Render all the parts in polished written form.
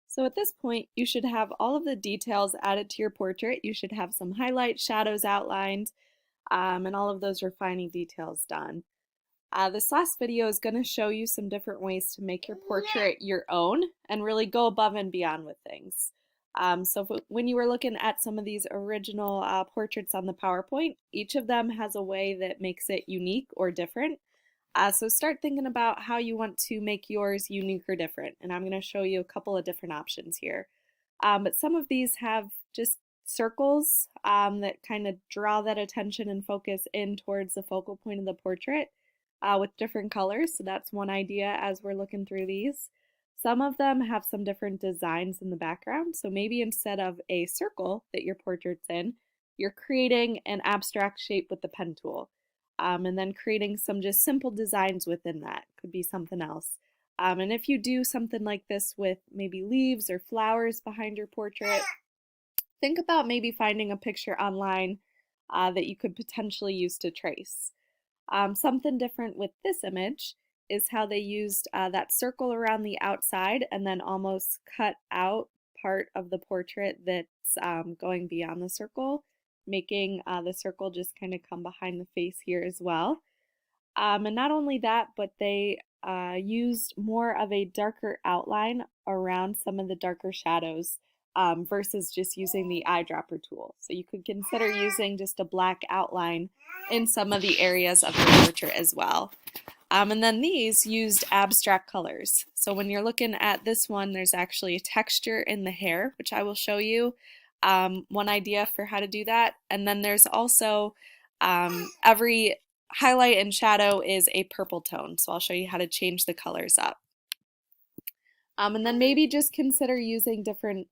So at this point, you should have all of the details added to your portrait. You should have some highlights, shadows outlined, and all of those refining details done. This last video is going to show you some different ways to make your portrait your own and really go above and beyond with things. When you were looking at some of these original portraits on the PowerPoint, each of them has a way that makes it unique or different. So start thinking about how you want to make yours unique or different, and I'm going to show you a couple of different options here. But some of these have just circles that kind of draw that attention and focus in towards the focal point of the portrait with different colors. So that's one idea as we're looking through these. Some of them have some different designs in the background. So maybe instead of a circle that your portrait's in, you're creating an abstract shape with the pen tool. And then creating some just simple designs within that. Could be something else. And if you do something like this with maybe leaves or flowers behind your portrait, think about maybe finding a picture online that you could potentially use to trace. Something different with this image is how they used that circle around the outside and then almost cut out part of the portrait that's going beyond the circle, making the circle just kind of come behind the face here as well. And not only that, but they used more of a darker outline around some of the darker shadows versus just using the eyedropper tool. So you could consider using just a black outline in some of the areas of your portrait as well. And then these used abstract colors. So when you're looking at this one, there's actually a texture in the hair, which I will show you. One idea for how to do that. And then there's also every highlight and shadow is a purple tone. So I'll show you how to change the colors up. And then maybe just consider using different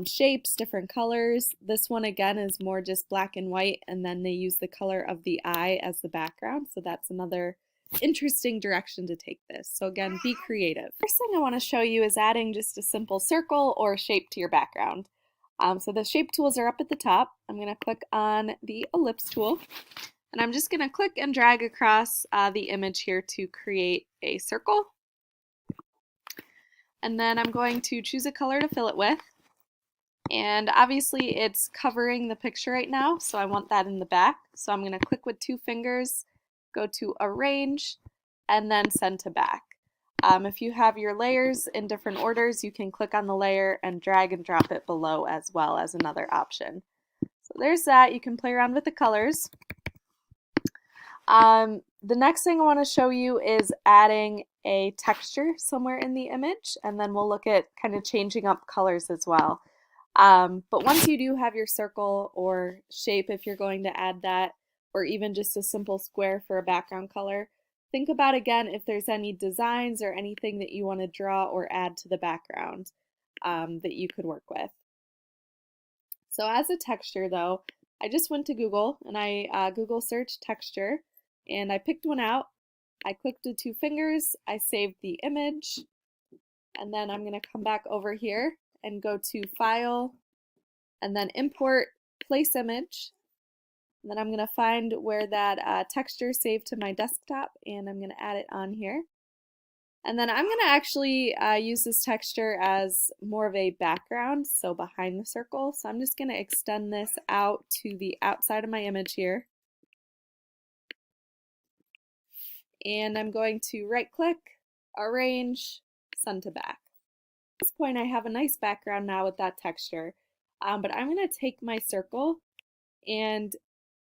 shapes, different colors. This one again is more just black and white, and then they use the color of the eye as the background. So that's another interesting direction to take this. So again, be creative. First thing I want to show you is adding just a simple circle or shape to your background. So the shape tools are up at the top. I'm going to click on the ellipse tool, and I'm just going to click and drag across the image here to create a circle. And then I'm going to choose a color to fill it with. And obviously it's covering the picture right now, so I want that in the back. So I'm going to click with 2 fingers, go to Arrange, and then Send to Back. If you have your layers in different orders, you can click on the layer and drag and drop it below as well as another option. So there's that. You can play around with the colors. The next thing I want to show you is adding a texture somewhere in the image, and then we'll look at kind of changing up colors as well. But once you do have your circle or shape, if you're going to add that, or even just a simple square for a background color, think about again if there's any designs or anything that you want to draw or add to the background that you could work with. So as a texture though, I just went to Google and I Google searched texture and I picked one out. I clicked with 2 fingers, I saved the image, and then I'm going to come back over here and go to File, and then Import, Place Image. And then I'm going to find where that texture saved to my desktop, and I'm going to add it on here. And then I'm going to actually use this texture as more of a background, so behind the circle. So I'm just going to extend this out to the outside of my image here. And I'm going to right-click, Arrange, Send to Back. At this point I have a nice background now with that texture, but I'm going to take my circle and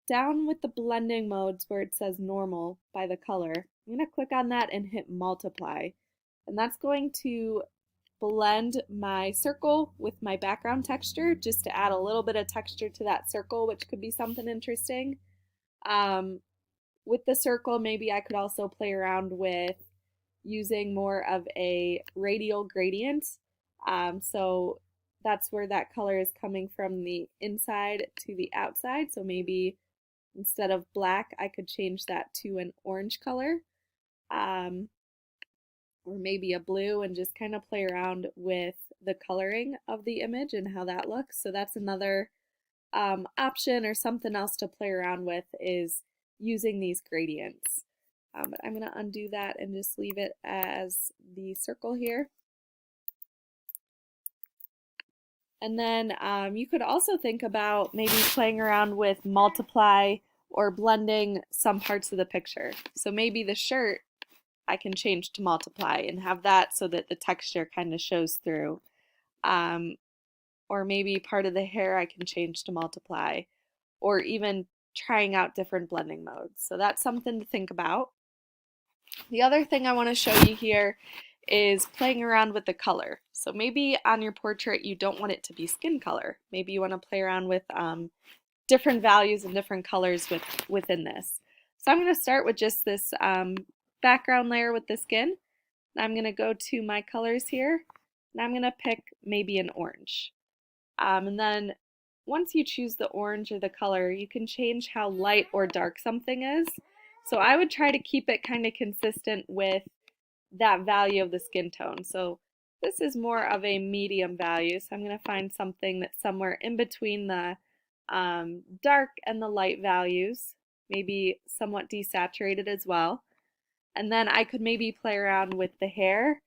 down with the blending modes where it says normal by the color, I'm going to click on that and hit multiply, and that's going to blend my circle with my background texture just to add a little bit of texture to that circle, which could be something interesting. With the circle, maybe I could also play around with using more of a radial gradient. So that's where that color is coming from the inside to the outside. So maybe instead of black, I could change that to an orange color, or maybe a blue, and just kind of play around with the coloring of the image and how that looks. So that's another option or something else to play around with, is using these gradients. But I'm going to undo that and just leave it as the circle here. And then you could also think about maybe playing around with multiply or blending some parts of the picture. So maybe the shirt I can change to multiply and have that so that the texture kind of shows through. Um, or maybe part of the hair I can change to multiply, or even trying out different blending modes. So that's something to think about. The other thing I want to show you here is playing around with the color. So maybe on your portrait you don't want it to be skin color. Maybe you want to play around with different values and different colors within this. So I'm going to start with just this background layer with the skin. I'm going to go to my colors here, and I'm going to pick maybe an orange. And then once you choose the orange or the color, you can change how light or dark something is. So I would try to keep it kind of consistent with that value of the skin tone. So this is more of a medium value, so I'm going to find something that's somewhere in between the dark and the light values, maybe somewhat desaturated as well. And then I could maybe play around with the hair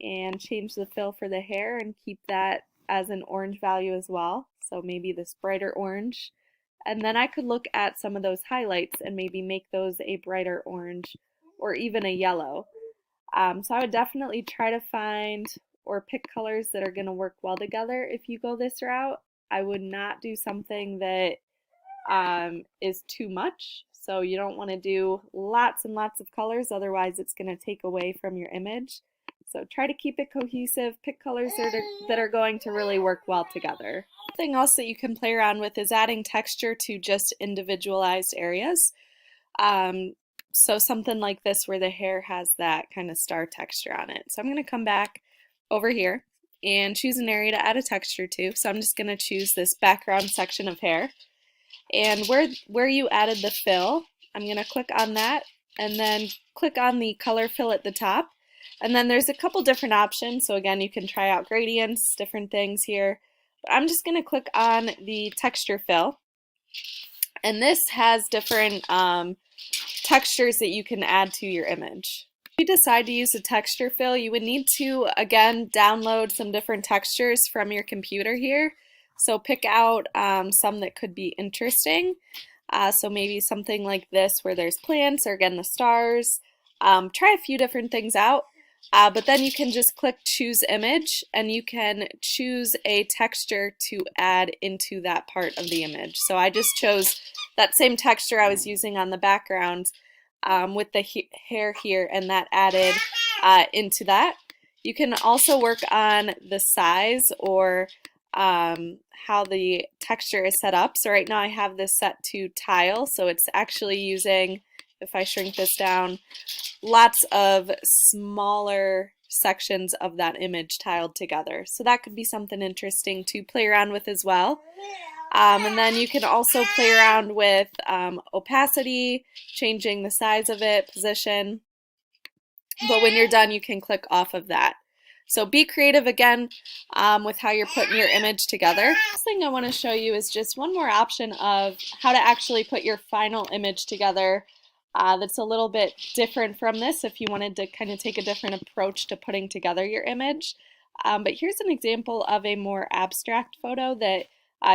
and change the fill for the hair and keep that as an orange value as well. So maybe this brighter orange. And then I could look at some of those highlights and maybe make those a brighter orange or even a yellow. So I would definitely try to find or pick colors that are going to work well together if you go this route. I would not do something that is too much. So you don't want to do lots and lots of colors, otherwise it's going to take away from your image. So try to keep it cohesive, pick colors that are going to really work well together. Something else that you can play around with is adding texture to just individualized areas. So something like this where the hair has that kind of star texture on it. So I'm going to come back over here and choose an area to add a texture to. So I'm just going to choose this background section of hair. And where you added the fill, I'm going to click on that and then click on the color fill at the top. And then there's a couple different options. So again, you can try out gradients, different things here. But I'm just going to click on the texture fill. And this has different textures that you can add to your image. If you decide to use a texture fill, you would need to, again, download some different textures from your computer here. So pick out some that could be interesting. So maybe something like this where there's plants or again the stars. Try a few different things out. But then you can just click choose image and you can choose a texture to add into that part of the image. So I just chose that same texture I was using on the background with the hair here, and that added into that. You can also work on the size or how the texture is set up. So right now I have this set to tile, so it's actually using, if I shrink this down, lots of smaller sections of that image tiled together. So that could be something interesting to play around with as well. And then you can also play around with opacity, changing the size of it, position. But when you're done, you can click off of that. So be creative again with how you're putting your image together. Next thing I want to show you is just one more option of how to actually put your final image together that's a little bit different from this if you wanted to kind of take a different approach to putting together your image. But here's an example of a more abstract photo that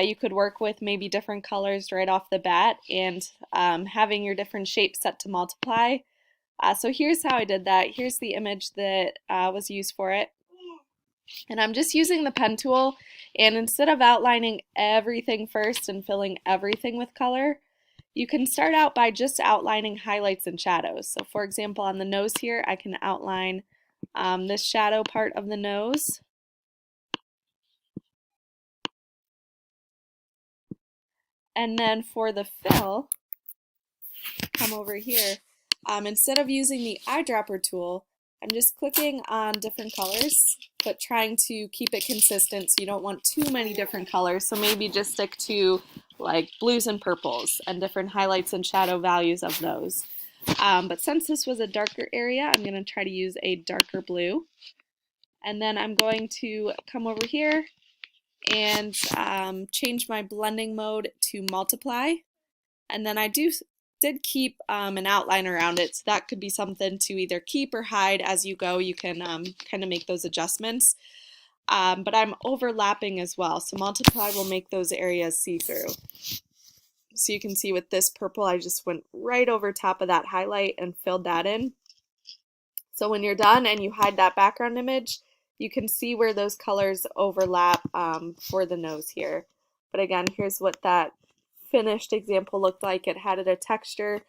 you could work with maybe different colors right off the bat and having your different shapes set to multiply. So here's how I did that. Here's the image that was used for it. And I'm just using the pen tool, and instead of outlining everything first and filling everything with color, you can start out by just outlining highlights and shadows. So for example, on the nose here, I can outline this shadow part of the nose. And then for the fill, come over here. Instead of using the eyedropper tool, I'm just clicking on different colors, but trying to keep it consistent so you don't want too many different colors. So maybe just stick to like blues and purples and different highlights and shadow values of those. But since this was a darker area, I'm going to try to use a darker blue. And then I'm going to come over here and change my blending mode to multiply. And then I did keep an outline around it, so that could be something to either keep or hide as you go. You can kind of make those adjustments. but I'm overlapping as well. So multiply will make those areas see-through. So you can see with this purple, I just went right over top of that highlight and filled that in. So when you're done and you hide that background image, you can see where those colors overlap for the nose here. But again, here's what that finished example looked like. It had a texture,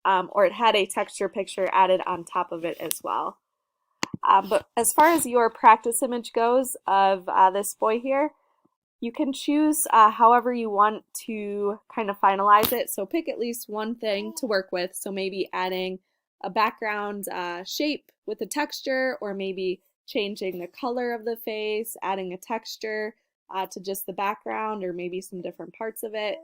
or it had a texture picture added on top of it as well. But as far as your practice image goes of this boy here, you can choose however you want to kind of finalize it. So pick at least one thing to work with. So maybe adding a background shape with a texture, or maybe changing the color of the face, adding a texture to just the background, or maybe some different parts of it.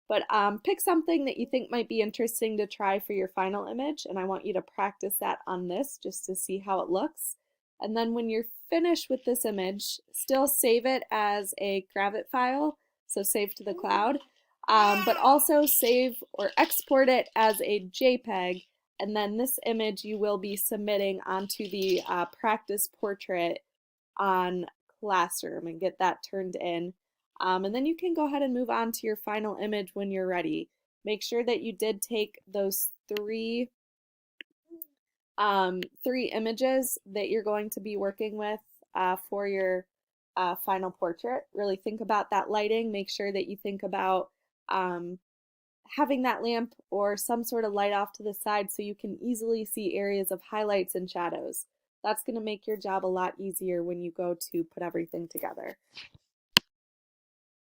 But pick something that you think might be interesting to try for your final image, and I want you to practice that on this just to see how it looks. And then when you're finished with this image, still save it as a Gravit file, so save to the cloud, but also save or export it as a JPEG, and then this image you will be submitting onto the practice portrait on Classroom and get that turned in. And then you can go ahead and move on to your final image when you're ready. Make sure that you did take those three images that you're going to be working with for your final portrait. Really think about that lighting. Make sure that you think about having that lamp or some sort of light off to the side so you can easily see areas of highlights and shadows. That's going to make your job a lot easier when you go to put everything together.